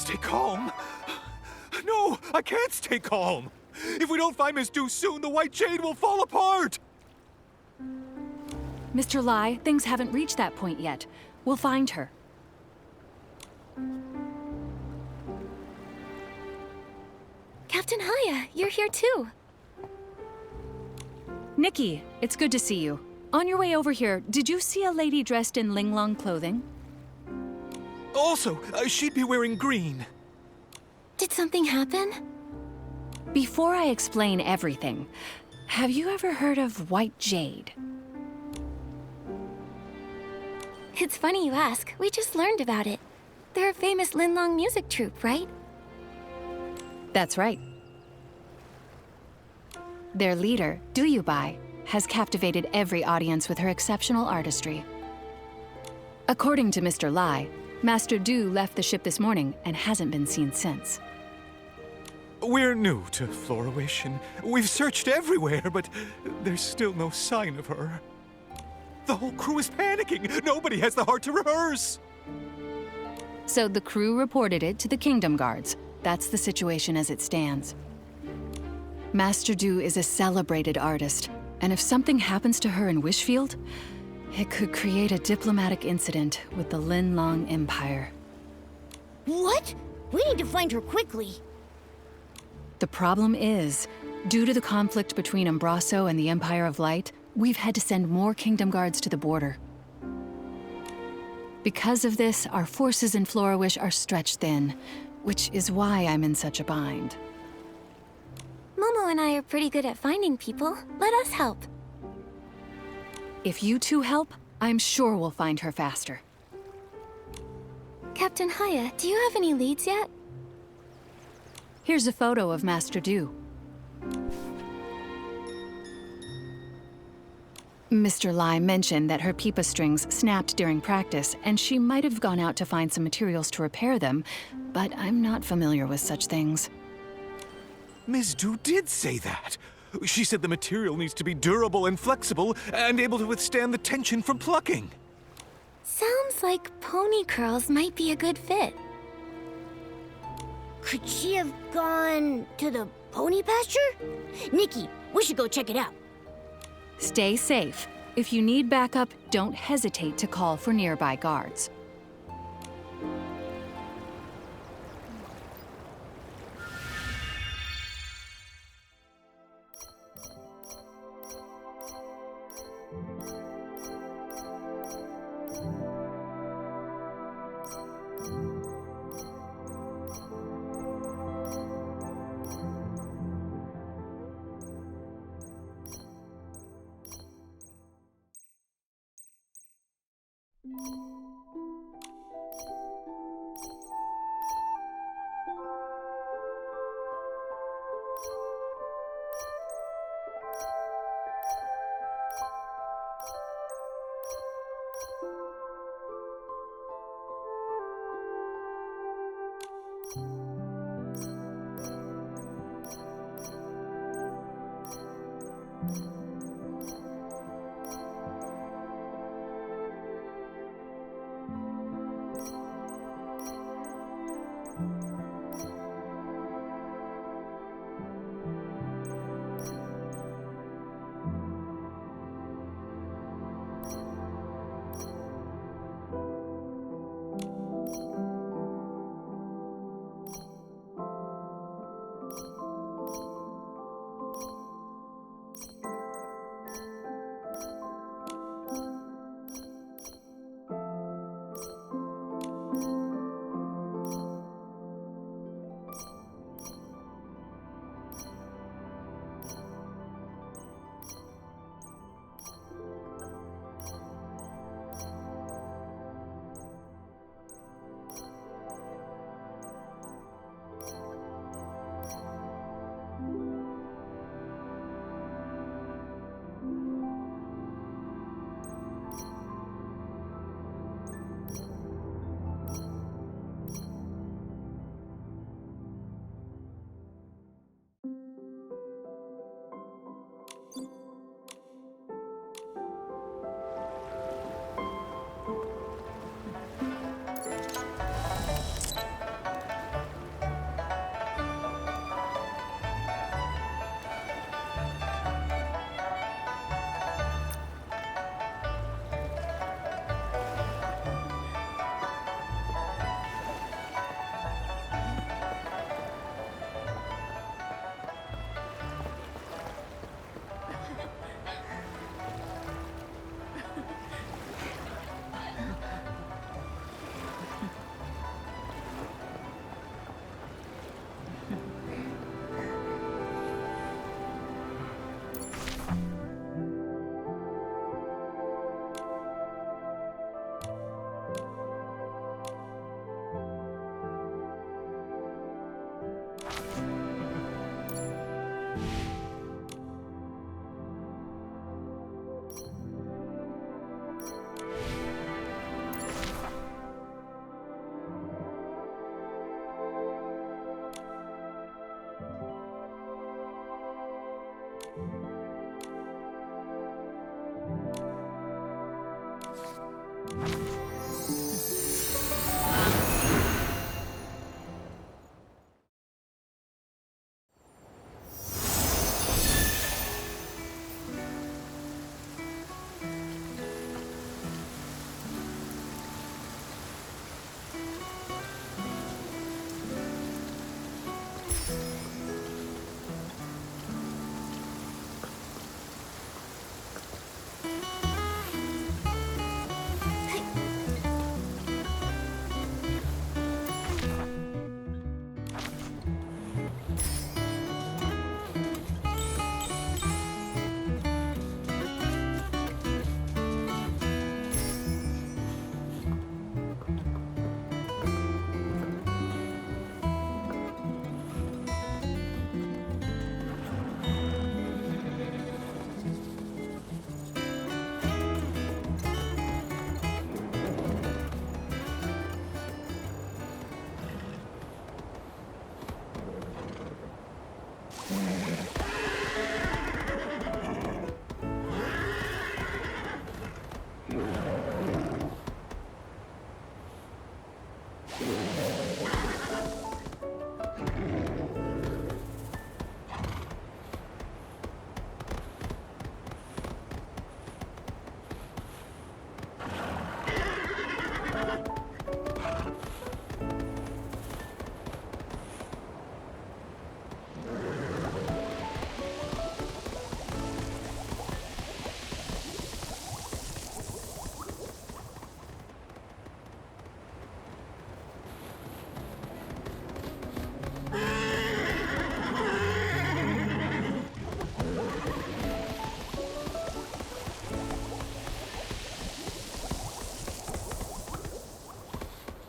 Stay calm? No, I can't stay calm. If we don't find Miss Du soon, the White Jade will fall apart. Mr. Lai, things haven't reached that point yet. We'll find her. Captain Haya, you're here too. Nikki, it's good to see you. On your way over here, did you see a lady dressed in Linglong clothing? Also, she'd be wearing green. Did something happen? Before I explain everything, have you ever heard of White Jade? It's funny you ask. We just learned about it. They're a famous Linlong music troupe, right? That's right. Their leader, Duyubai, has captivated every audience with her exceptional artistry. According to Mr. Lai, Master Du left the ship this morning and hasn't been seen since. We're new to Florawish, and we've searched everywhere, but there's still no sign of her. The whole crew is panicking. Nobody has the heart to rehearse. So the crew reported it to the Kingdom Guards. That's the situation as it stands. Master Du is a celebrated artist, and if something happens to her in Wishfield, it could create a diplomatic incident with the Linlong Empire. What? We need to find her quickly. The problem is, due to the conflict between Umbraso and the Empire of Light, we've had to send more Kingdom Guards to the border. Because of this, our forces in Florawish are stretched thin, which is why I'm in such a bind. Momo and I are pretty good at finding people. Let us help. If you two help, I'm sure we'll find her faster. Captain Haya, do you have any leads yet? Here's a photo of Master Du. Mr. Lai mentioned that her pipa strings snapped during practice, and she might have gone out to find some materials to repair them, but I'm not familiar with such things. Ms. Du did say that. She said the material needs to be durable and flexible and able to withstand the tension from plucking. Sounds like pony curls might be a good fit. Could she have gone to the pony pasture? Nikki, we should go check it out. Stay safe. If you need backup, don't hesitate to call for nearby guards.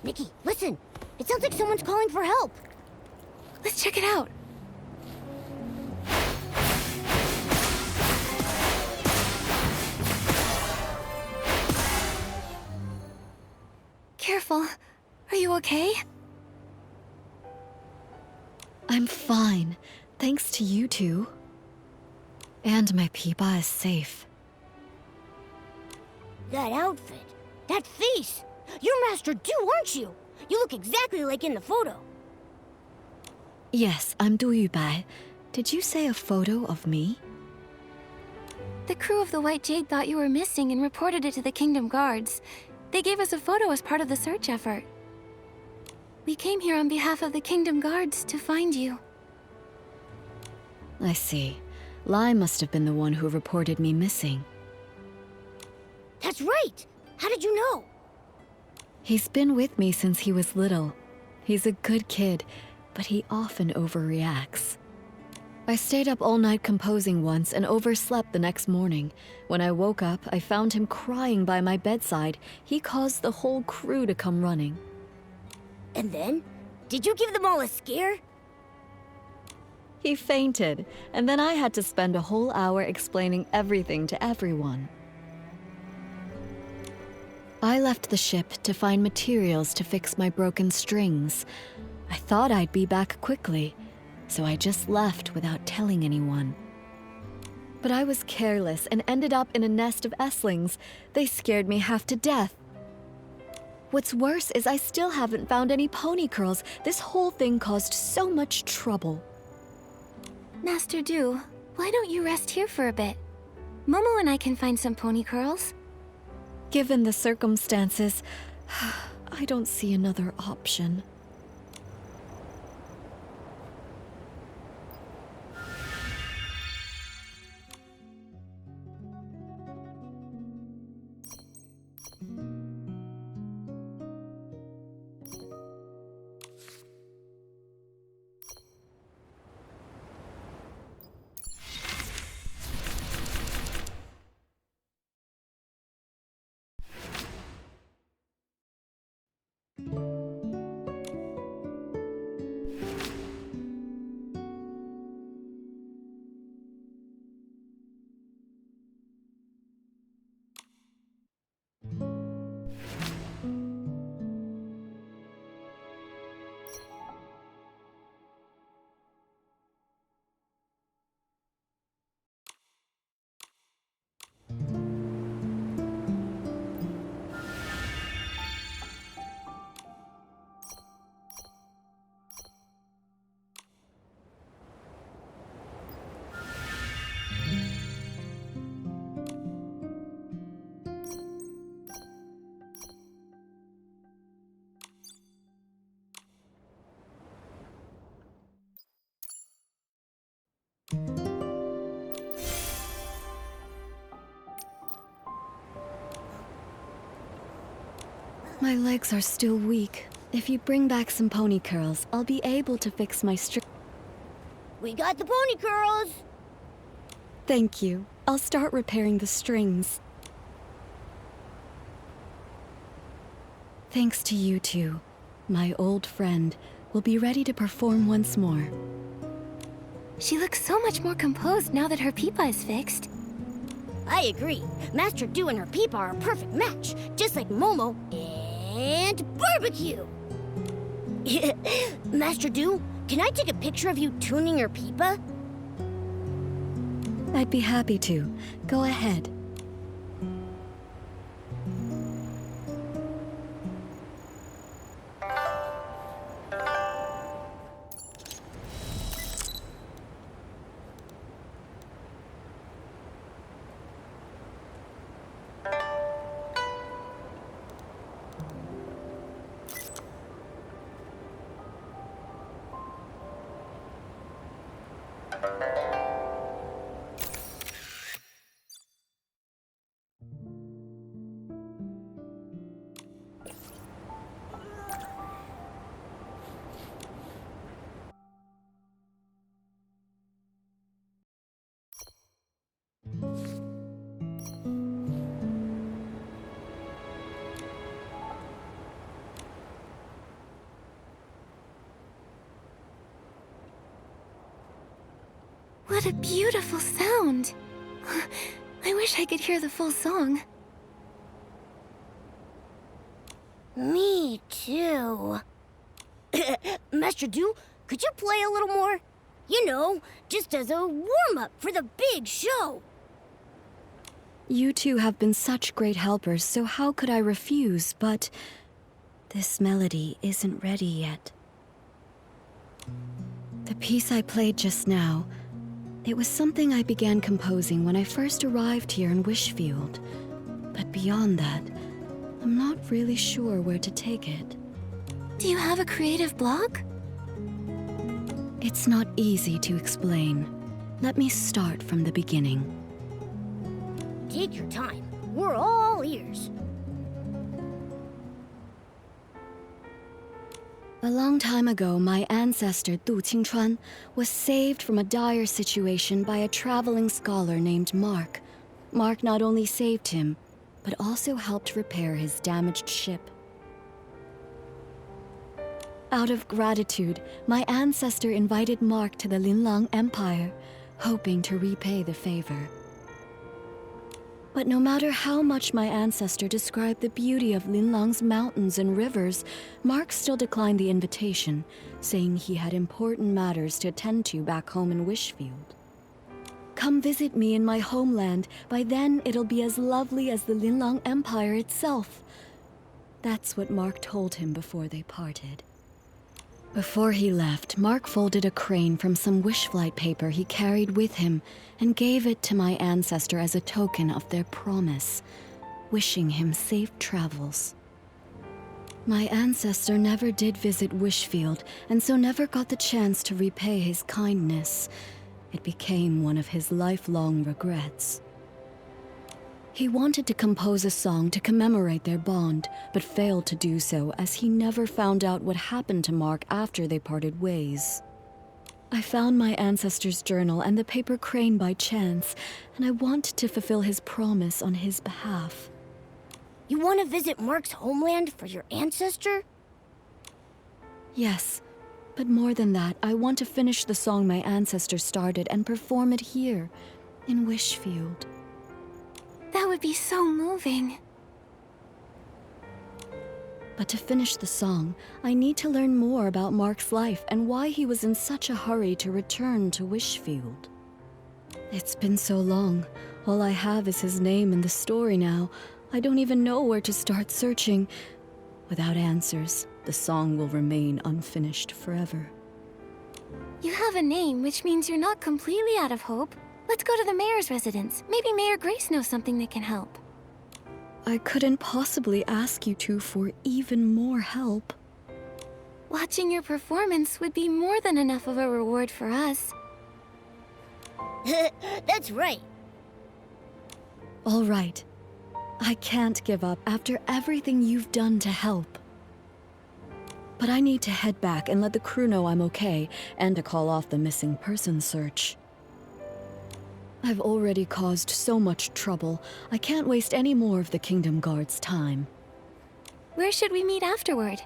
Nikki, listen. It sounds like someone's calling for help. Let's check it out. Careful. Are you okay? I'm fine, thanks to you two. And my Peepa is safe. That outfit. That face. You're Master Du, aren't you? You look exactly like in the photo. Yes, I'm Du Yubai. Did you say a photo of me? The crew of the White Jade thought you were missing and reported it to the Kingdom Guards. They gave us a photo as part of the search effort. We came here on behalf of the Kingdom Guards to find you. I see. Lai must have been the one who reported me missing. That's right. How did you know? He's been with me since he was little. He's a good kid, but he often overreacts. I stayed up all night composing once and overslept the next morning. When I woke up, I found him crying by my bedside. He caused the whole crew to come running. And then? Did you give them all a scare? He fainted, and then I had to spend a whole hour explaining everything to everyone. I left the ship to find materials to fix my broken strings. I thought I'd be back quickly, so I just left without telling anyone. But I was careless and ended up in a nest of Esslings. They scared me half to death. What's worse is I still haven't found any pony curls. This whole thing caused so much trouble. Master Du, why don't you rest here for a bit? Momo and I can find some pony curls. Given the circumstances, I don't see another option. My legs are still weak. If you bring back some pony curls, I'll be able to fix my We got the pony curls. Thank you. I'll start repairing the strings. Thanks to you two, my old friend will be ready to perform once more. She looks so much more composed now that her Peepa is fixed. I agree. Master Du and her Peepa are a perfect match, just like Momo and Barbecue. Master Du, can I take a picture of you tuning your Peepa? I'd be happy to. Go ahead. What a beautiful sound. I wish I could hear the full song. Me too. Master Du, could you play a little more? You know, just as a warm-up for the big show. You two have been such great helpers, so how could I refuse? But this melody isn't ready yet. The piece I played just now, it was something I began composing when I first arrived here in Wishfield. But beyond that, I'm not really sure where to take it. Do you have a creative block? It's not easy to explain. Let me start from the beginning. Take your time. We're all ears. A long time ago, my ancestor Du Qingchuan was saved from a dire situation by a traveling scholar named Mark. Mark not only saved him, but also helped repair his damaged ship. Out of gratitude, my ancestor invited Mark to the Linlang Empire, hoping to repay the favor. But no matter how much my ancestor described the beauty of Linlang's mountains and rivers, Mark still declined the invitation, saying he had important matters to attend to back home in Wishfield. Come visit me in my homeland. By then, it'll be as lovely as the Linlang Empire itself. That's what Mark told him before they parted. Before he left, Mark folded a crane from some wishflight paper he carried with him and gave it to my ancestor as a token of their promise, wishing him safe travels. My ancestor never did visit Wishfield, and so never got the chance to repay his kindness. It became one of his lifelong regrets. He wanted to compose a song to commemorate their bond, but failed to do so as he never found out what happened to Mark after they parted ways. I found my ancestor's journal and the paper crane by chance, and I want to fulfill his promise on his behalf. You want to visit Mark's homeland for your ancestor? Yes, but more than that, I want to finish the song my ancestor started and perform it here, in Wishfield. That would be so moving. But to finish the song, I need to learn more about Mark's life and why he was in such a hurry to return to Wishfield. It's been so long. All I have is his name and the story now. I don't even know where to start searching. Without answers, the song will remain unfinished forever. You have a name, which means you're not completely out of hope. Let's go to the mayor's residence. Maybe Mayor Grace knows something that can help. I couldn't possibly ask you two for even more help. Watching your performance would be more than enough of a reward for us. That's right. All right. I can't give up after everything you've done to help. But I need to head back and let the crew know I'm okay, and to call off the missing person search. I've already caused so much trouble. I can't waste any more of the Kingdom Guard's time. Where should we meet afterward?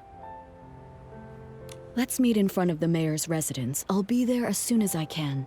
Let's meet in front of the mayor's residence. I'll be there as soon as I can.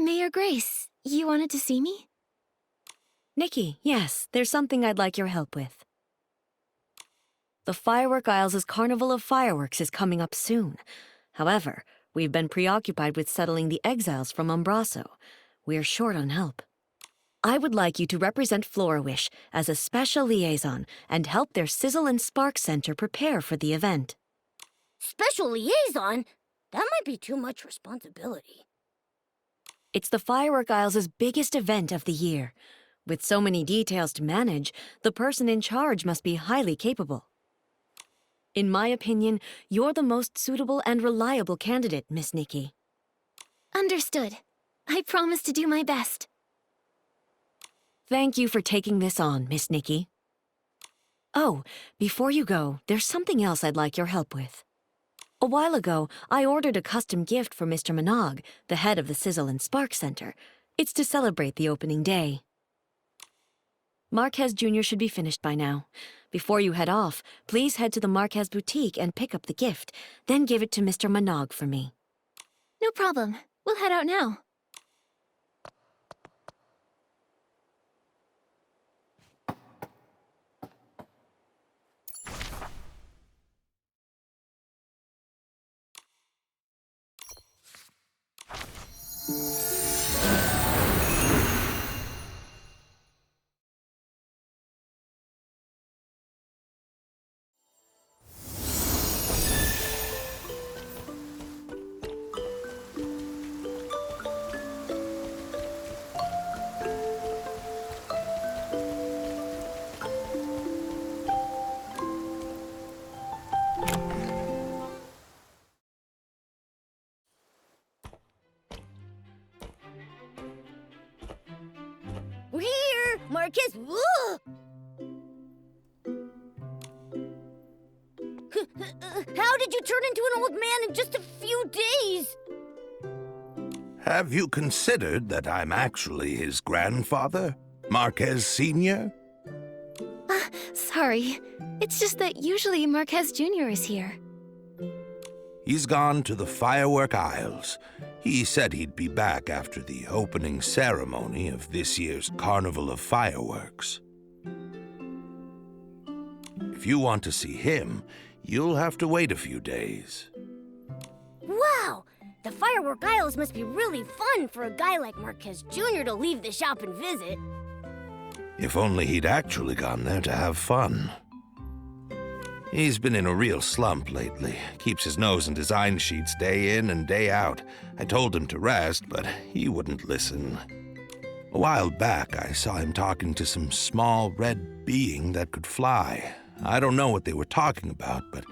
Mayor Grace, you wanted to see me? Nikki, yes, there's something I'd like your help with. The Firework Isles' Carnival of Fireworks is coming up soon. However, we've been preoccupied with settling the exiles from Umbraso. We're short on help. I would like you to represent Florawish as a special liaison and help their Sizzle and Spark Center prepare for the event. Special liaison? That might be too much responsibility. It's the Firework Isles' biggest event of the year. With so many details to manage, the person in charge must be highly capable. In my opinion, you're the most suitable and reliable candidate, Miss Nikki. Understood. I promise to do my best. Thank you for taking this on, Miss Nikki. Oh, before you go, there's something else I'd like your help with. A while ago, I ordered a custom gift for Mr. Manaug, the head of the Sizzle and Spark Center. It's to celebrate the opening day. Marquez Jr. should be finished by now. Before you head off, please head to the Marquez boutique and pick up the gift, then give it to Mr. Manaug for me. No problem. We'll head out now. We're here! Marquez! Whoa! How did you turn into an old man in just a few days? Have you considered that I'm actually his grandfather, Marquez Sr.? Sorry. It's just that usually Marquez Jr. is here. He's gone to the Firework Isles. He said he'd be back after the opening ceremony of this year's Carnival of Fireworks. If you want to see him, you'll have to wait a few days. Wow! The Firework Isles must be really fun for a guy like Marquez Jr. to leave the shop and visit. If only he'd actually gone there to have fun. He's been in a real slump lately. Keeps his nose in design sheets day in and day out. I told him to rest, but he wouldn't listen. A while back, I saw him talking to some small red being that could fly. I don't know what they were talking about, but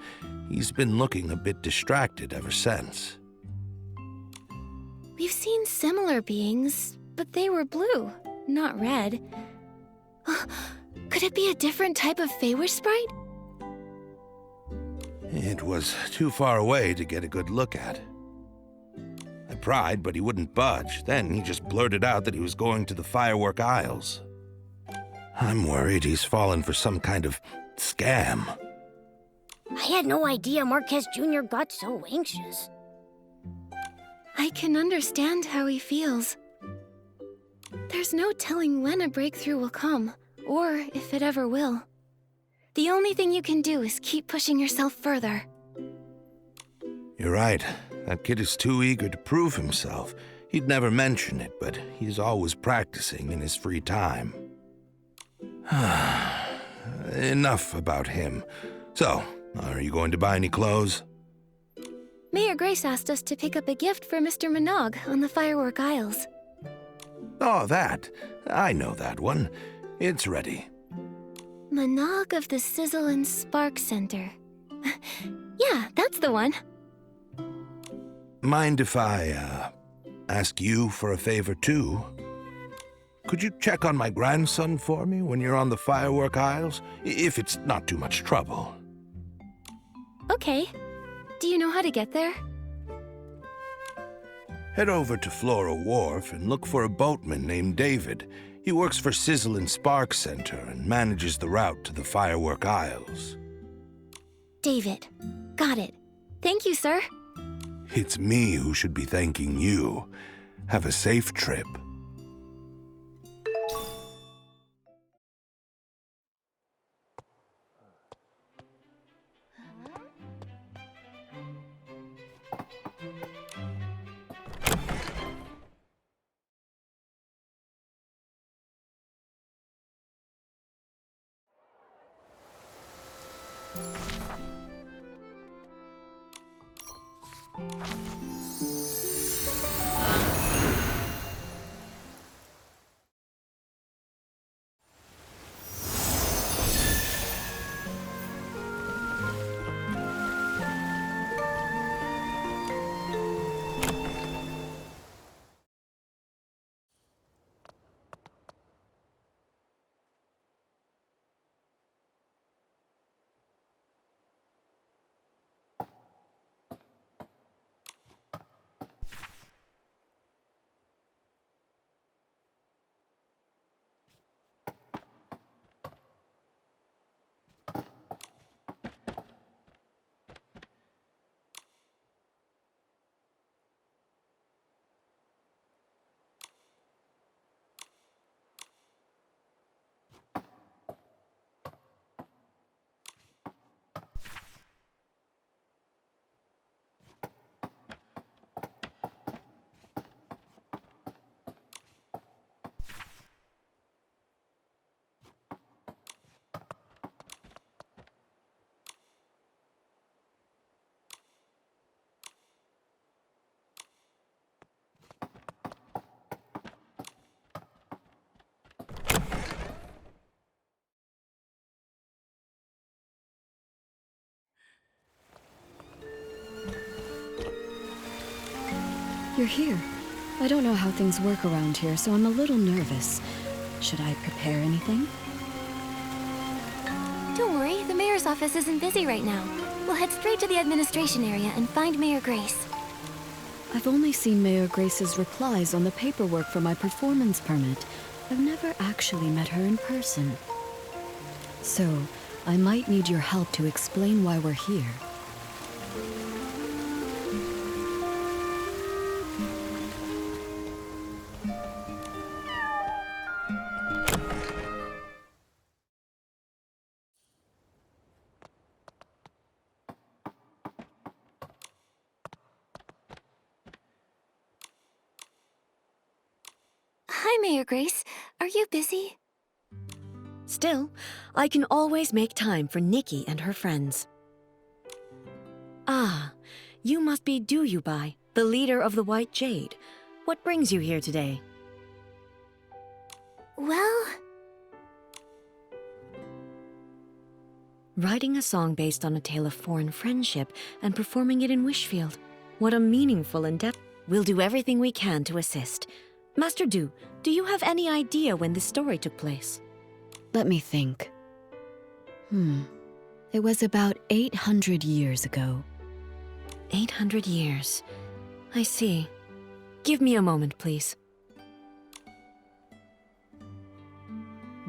he's been looking a bit distracted ever since. We've seen similar beings, but they were blue, not red. Could it be a different type of Feywish sprite? It was too far away to get a good look at. I pried, but he wouldn't budge. Then he just blurted out that he was going to the Firework Isles. I'm worried he's fallen for some kind of scam. I had no idea Marquez Jr. got so anxious. I can understand how he feels. There's no telling when a breakthrough will come, or if it ever will. The only thing you can do is keep pushing yourself further. You're right. That kid is too eager to prove himself. He'd never mention it, but he's always practicing in his free time. Enough about him. So, are you going to buy any clothes? Mayor Grace asked us to pick up a gift for Mr. Minogue on the Firework Isles. Oh, that. I know that one. It's ready. Minogue of the Sizzle and Spark Center. Yeah, that's the one. Mind if I, ask you for a favor, too? Could you check on my grandson for me when you're on the Firework Isles? If it's not too much trouble. Okay. Do you know how to get there? Head over to Flora Wharf and look for a boatman named David. He works for Sizzle and Spark Center and manages the route to the Firework Isles. David. Got it. Thank you, sir. It's me who should be thanking you. Have a safe trip. You're here. I don't know how things work around here, so I'm a little nervous. Should I prepare anything? Don't worry, the mayor's office isn't busy right now. We'll head straight to the administration area and find Mayor Grace. I've only seen Mayor Grace's replies on the paperwork for my performance permit. I've never actually met her in person. So, I might need your help to explain why we're here. Hi, Mayor Grace. Are you busy? Still, I can always make time for Nikki and her friends. Ah, you must be Duyubai, the leader of the White Jade. What brings you here today? Well, Writing a song based on a tale of foreign friendship and performing it in Wishfield. What a meaningful endeavor. We'll do everything we can to assist. Master Du, do you have any idea when this story took place? Let me think. It was about 800 years ago. 800 years. I see. Give me a moment, please.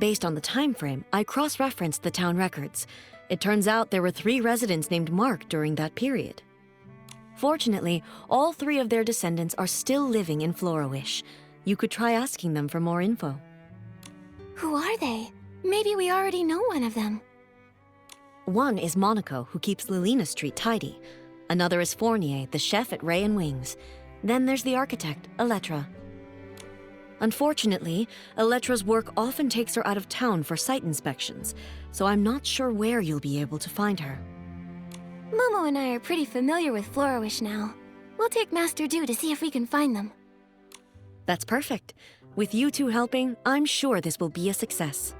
Based on the time frame, I cross-referenced the town records. It turns out there were 3 residents named Mark during that period. Fortunately, all 3 of their descendants are still living in Florawish. You could try asking them for more info. who are they? Maybe we already know one of them. One is Monaco, who keeps Lilina Street tidy. Another is Fournier, the chef at Ray and Wings. Then there's the architect, Elettra. Unfortunately, Elettra's work often takes her out of town for site inspections, so I'm not sure where you'll be able to find her. Momo and I are pretty familiar with Florawish now. We'll take Master Du to see if we can find them. That's perfect. With you two helping, I'm sure this will be a success.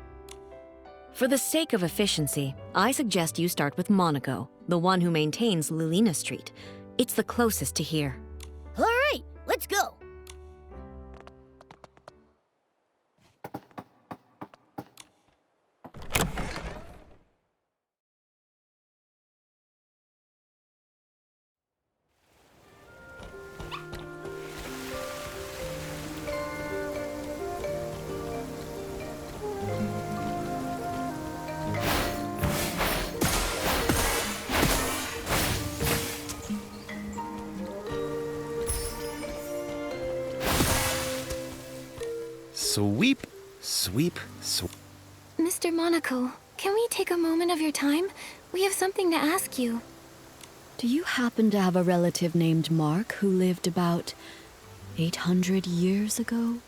For the sake of efficiency, I suggest you start with Monaco, the one who maintains Lilina Street. It's the closest to here. All right, let's go. Sweep, sweep, sweep. Mr. Monaco, can we take a moment of your time? We have something to ask you. Do you happen to have a relative named Mark who lived about 800 years ago?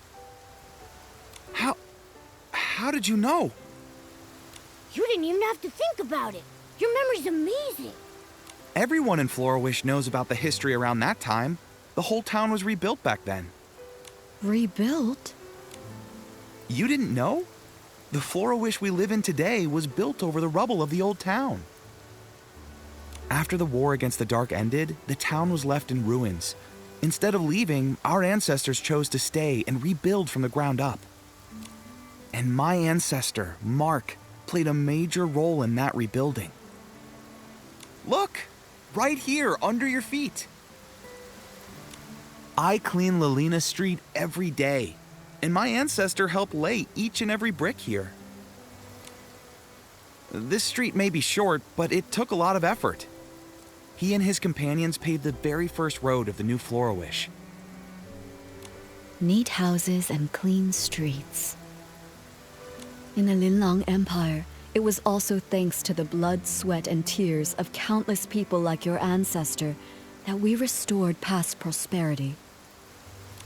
How did you know? You didn't even have to think about it. Your memory's amazing. Everyone in Florawish knows about the history around that time. The whole town was rebuilt back then. Rebuilt? You didn't know? The Florawish we live in today was built over the rubble of the old town. After the war against the Dark ended, the town was left in ruins. Instead of leaving, our ancestors chose to stay and rebuild from the ground up. And my ancestor, Mark, played a major role in that rebuilding. Look! Right here, under your feet. I clean Lilina Street every day, and my ancestor helped lay each and every brick here. This street may be short, but it took a lot of effort. He and his companions paved the very first road of the new Florawish. Neat houses and clean streets. In the Linlong Empire, it was also thanks to the blood, sweat, and tears of countless people like your ancestor that we restored past prosperity.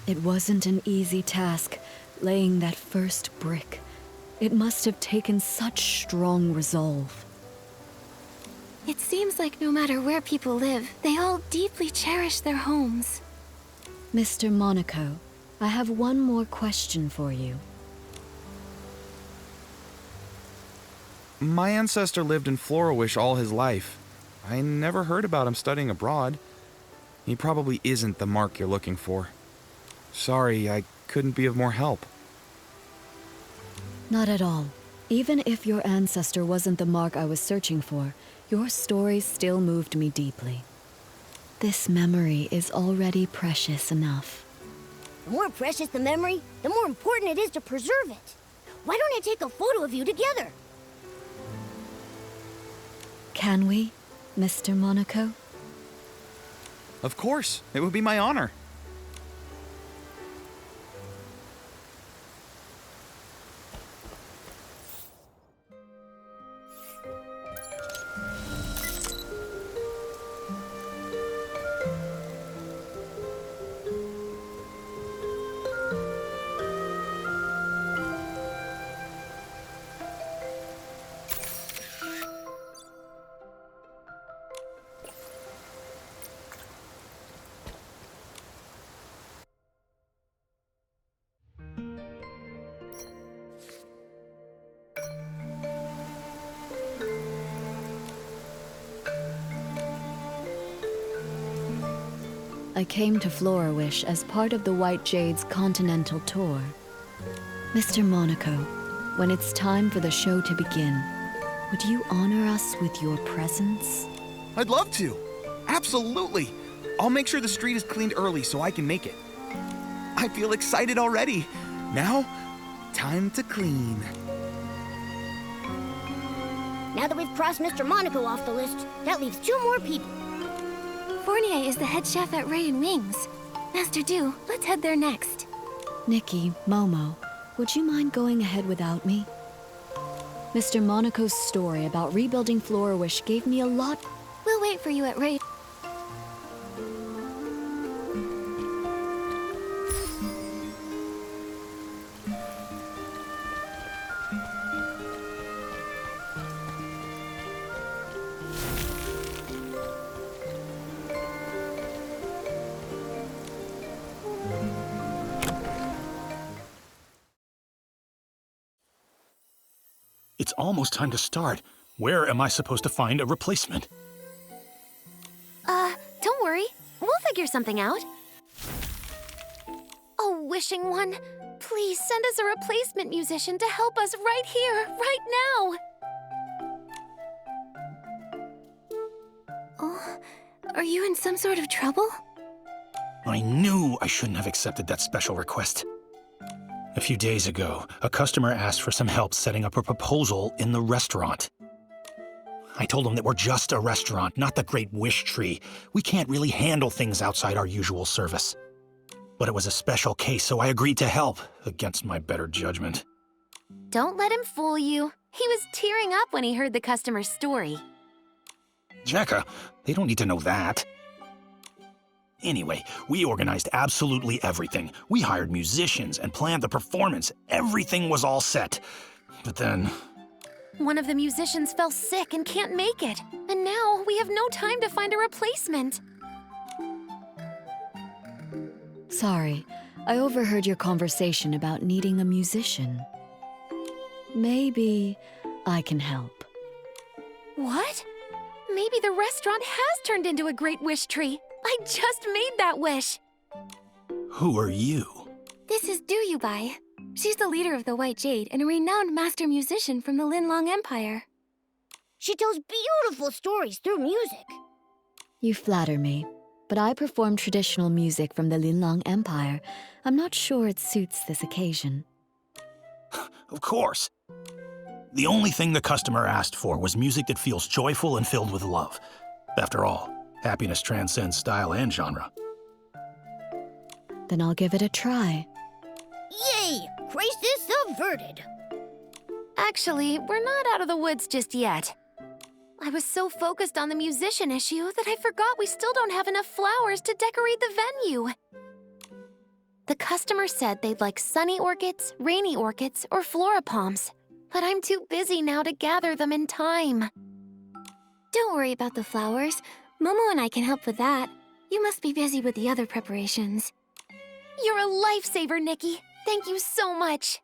It wasn't an easy task, laying that first brick. It must have taken such strong resolve. It seems like no matter where people live, they all deeply cherish their homes. Mr. Monaco, I have one more question for you. My ancestor lived in Florawish all his life. I never heard about him studying abroad. He probably isn't the Mark you're looking for. Sorry, I couldn't be of more help. Not at all. Even if your ancestor wasn't the Mark I was searching for, your story still moved me deeply. This memory is already precious enough. The more precious the memory, the more important it is to preserve it. Why don't I take a photo of you together? Can we, Mr. Monaco? Of course, it would be my honor. I came to Florawish as part of the White Jade's continental tour. Mr. Monaco, when it's time for the show to begin, would you honor us with your presence? I'd love to. Absolutely. I'll make sure the street is cleaned early so I can make it. I feel excited already. Now, time to clean. Now that we've crossed Mr. Monaco off the list, that leaves 2 more people. Fournier is the head chef at Ray and Wings. Master Du, let's head there next. Nikki, Momo, would you mind going ahead without me? Mr. Monaco's story about rebuilding Florawish gave me a lot. We'll wait for you at Ray. It's almost time to start. Where am I supposed to find a replacement? Don't worry. We'll figure something out. Oh, Wishing One, please send us a replacement musician to help us right here, right now. Oh, are you in some sort of trouble? I knew I shouldn't have accepted that special request. A few days ago, a customer asked for some help setting up a proposal in the restaurant. I told him that we're just a restaurant, not the Great Wish Tree. We can't really handle things outside our usual service. But it was a special case, so I agreed to help, against my better judgment. Don't let him fool you. He was tearing up when he heard the customer's story. Jekka, they don't need to know that. Anyway, we organized absolutely everything. We hired musicians and planned the performance. Everything was all set. But then... One of the musicians fell sick and can't make it. And now we have no time to find a replacement. Sorry, I overheard your conversation about needing a musician. Maybe I can help. What? Maybe the restaurant has turned into a Great Wish Tree. I just made that wish. Who are you? This is Du Yubai. She's the leader of the White Jade and a renowned master musician from the Linlong Empire. She tells beautiful stories through music. You flatter me, but I perform traditional music from the Linlong Empire. I'm not sure it suits this occasion. Of course. The only thing the customer asked for was music that feels joyful and filled with love. After all, happiness transcends style and genre. Then I'll give it a try. Yay! Crisis averted. Actually, we're not out of the woods just yet. I was so focused on the musician issue that I forgot we still don't have enough flowers to decorate the venue. The customer said they'd like sunny orchids, rainy orchids, or floripalms, but I'm too busy now to gather them in time. Don't worry about the flowers. Momo and I can help with that. You must be busy with the other preparations. You're a lifesaver, Nikki. Thank you so much.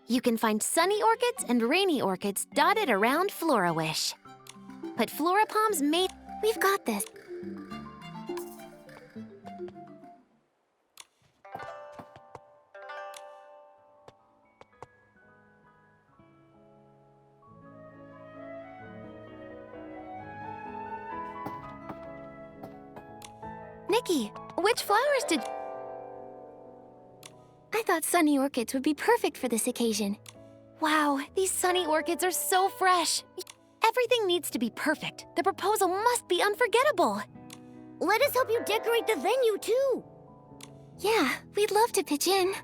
You can find sunny orchids and rainy orchids dotted around Florawish. Put floripalms made... We've got this. Nikki, which flowers did... I thought sunny orchids would be perfect for this occasion. Wow, these sunny orchids are so fresh. Everything needs to be perfect. The proposal must be unforgettable. Let us help you decorate the venue, too. Yeah, we'd love to pitch in.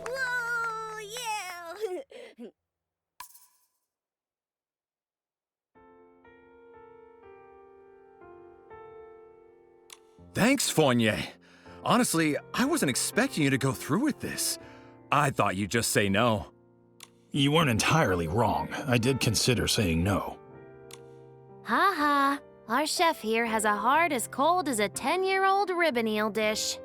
Whoa, yeah! Thanks, Fournier. Honestly, I wasn't expecting you to go through with this. I thought you'd just say no. You weren't entirely wrong. I did consider saying no. Ha ha. Our chef here has a heart as cold as a 10-year-old ribbon eel dish.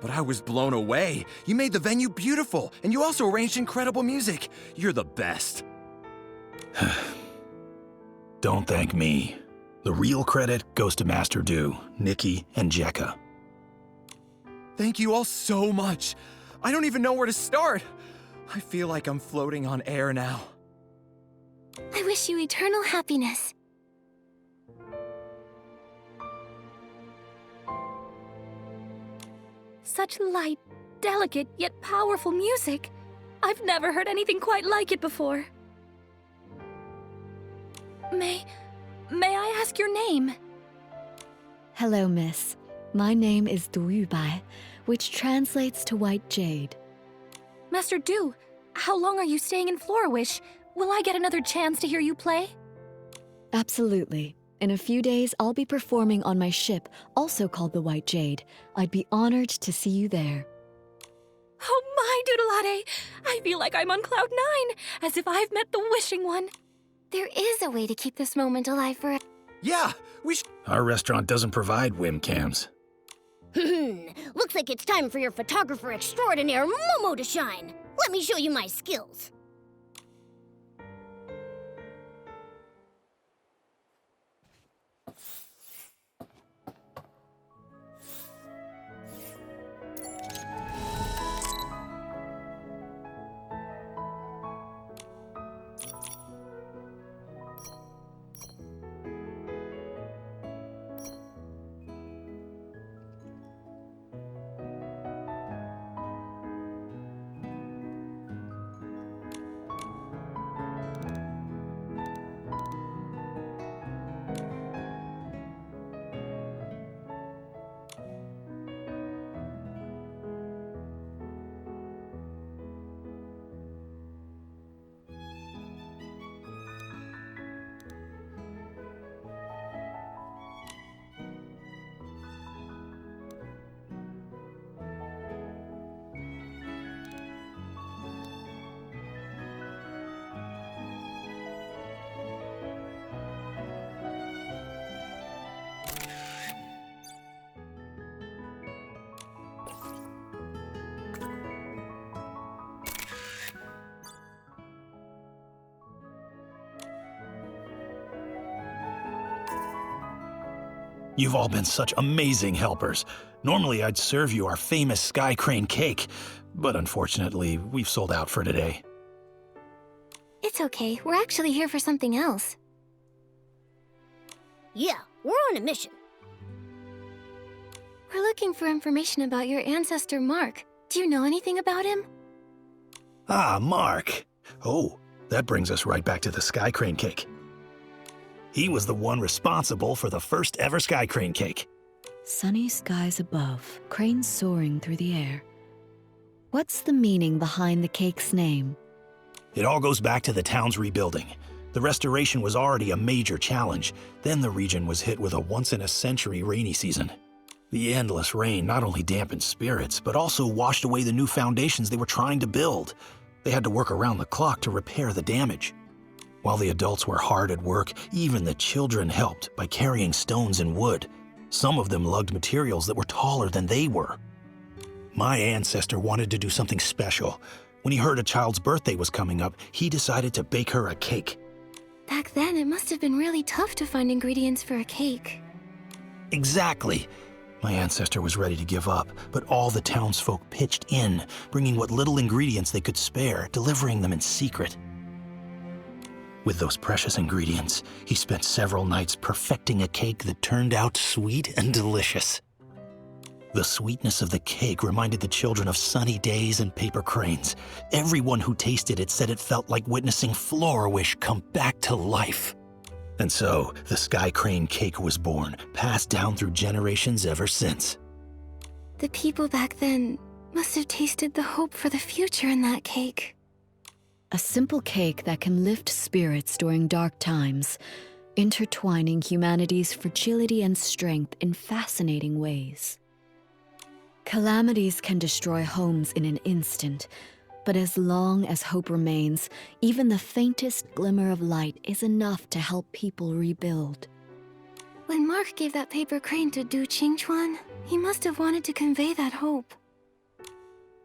But I was blown away. You made the venue beautiful, and you also arranged incredible music. You're the best. Don't thank me. The real credit goes to Master Du, Nikki, and Jekka. Thank you all so much. I don't even know where to start. I feel like I'm floating on air now. I wish you eternal happiness. Such light, delicate, yet powerful music. I've never heard anything quite like it before. May I ask your name? Hello, miss. My name is Du Yubai, which translates to White Jade. Master Du, how long are you staying in Florawish? Will I get another chance to hear you play? Absolutely. In a few days, I'll be performing on my ship, also called the White Jade. I'd be honored to see you there. Oh my, Doodleade! I feel like I'm on Cloud 9, as if I've met the Wishing One. There is a way to keep this moment alive for... Yeah, Our restaurant doesn't provide webcams. Looks like it's time for your photographer extraordinaire, Momo, to shine. Let me show you my skills. You've all been such amazing helpers. Normally, I'd serve you our famous Sky Crane cake, but unfortunately, we've sold out for today. It's okay. We're actually here for something else. Yeah, we're on a mission. We're looking for information about your ancestor, Mark. Do you know anything about him? Ah, Mark. Oh, that brings us right back to the Sky Crane cake. He was the one responsible for the first ever Sky Crane cake. Sunny skies above, cranes soaring through the air. What's the meaning behind the cake's name? It all goes back to the town's rebuilding. The restoration was already a major challenge. Then the region was hit with a once-in-a-century rainy season. The endless rain not only dampened spirits, but also washed away the new foundations they were trying to build. They had to work around the clock to repair the damage. While the adults were hard at work, even the children helped by carrying stones and wood. Some of them lugged materials that were taller than they were. My ancestor wanted to do something special. When he heard a child's birthday was coming up, he decided to bake her a cake. Back then, it must have been really tough to find ingredients for a cake. Exactly. My ancestor was ready to give up, but all the townsfolk pitched in, bringing what little ingredients they could spare, delivering them in secret. With those precious ingredients, he spent several nights perfecting a cake that turned out sweet and delicious. The sweetness of the cake reminded the children of sunny days and paper cranes. Everyone who tasted it said it felt like witnessing Florawish come back to life. And so, the Sky Crane cake was born, passed down through generations ever since. The people back then must have tasted the hope for the future in that cake. A simple cake that can lift spirits during dark times, intertwining humanity's fragility and strength in fascinating ways. Calamities can destroy homes in an instant, but as long as hope remains, even the faintest glimmer of light is enough to help people rebuild. When Mark gave that paper crane to Du Qingchuan, he must have wanted to convey that hope.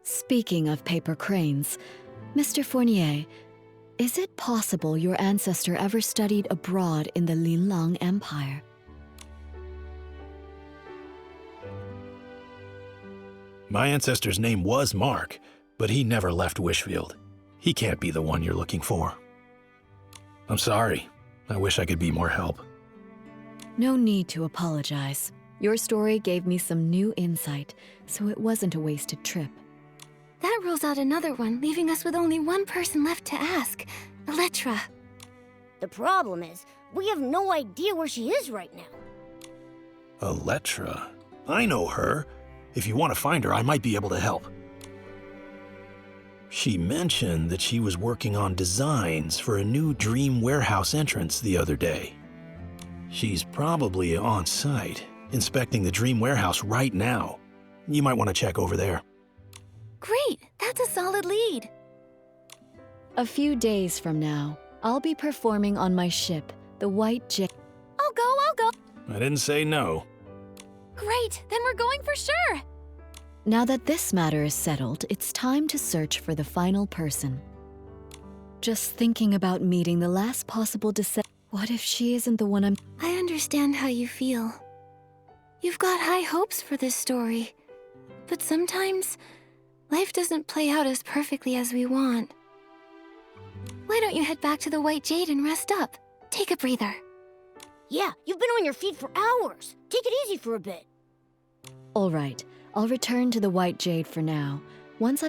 Speaking of paper cranes, Mr. Fournier, is it possible your ancestor ever studied abroad in the Linlang Empire? My ancestor's name was Mark, but he never left Wishfield. He can't be the one you're looking for. I'm sorry. I wish I could be more help. No need to apologize. Your story gave me some new insight, so it wasn't a wasted trip. That rules out another one, leaving us with only one person left to ask, Elettra. The problem is, we have no idea where she is right now. Elettra? I know her. If you want to find her, I might be able to help. She mentioned that she was working on designs for a new Dream Warehouse entrance the other day. She's probably on site, inspecting the Dream Warehouse right now. You might want to check over there. Great! That's a solid lead. A few days from now, I'll be performing on my ship, the White Jade. I'll go! I didn't say no. Great, then we're going for sure! Now that this matter is settled, it's time to search for the final person. Just thinking about meeting the last possible descendant. What if she isn't the one I understand how you feel. You've got high hopes for this story. But sometimes, life doesn't play out as perfectly as we want. Why don't you head back to the White Jade and rest up? Take a breather. Yeah, you've been on your feet for hours. Take it easy for a bit. All right, I'll return to the White Jade for now. Once I...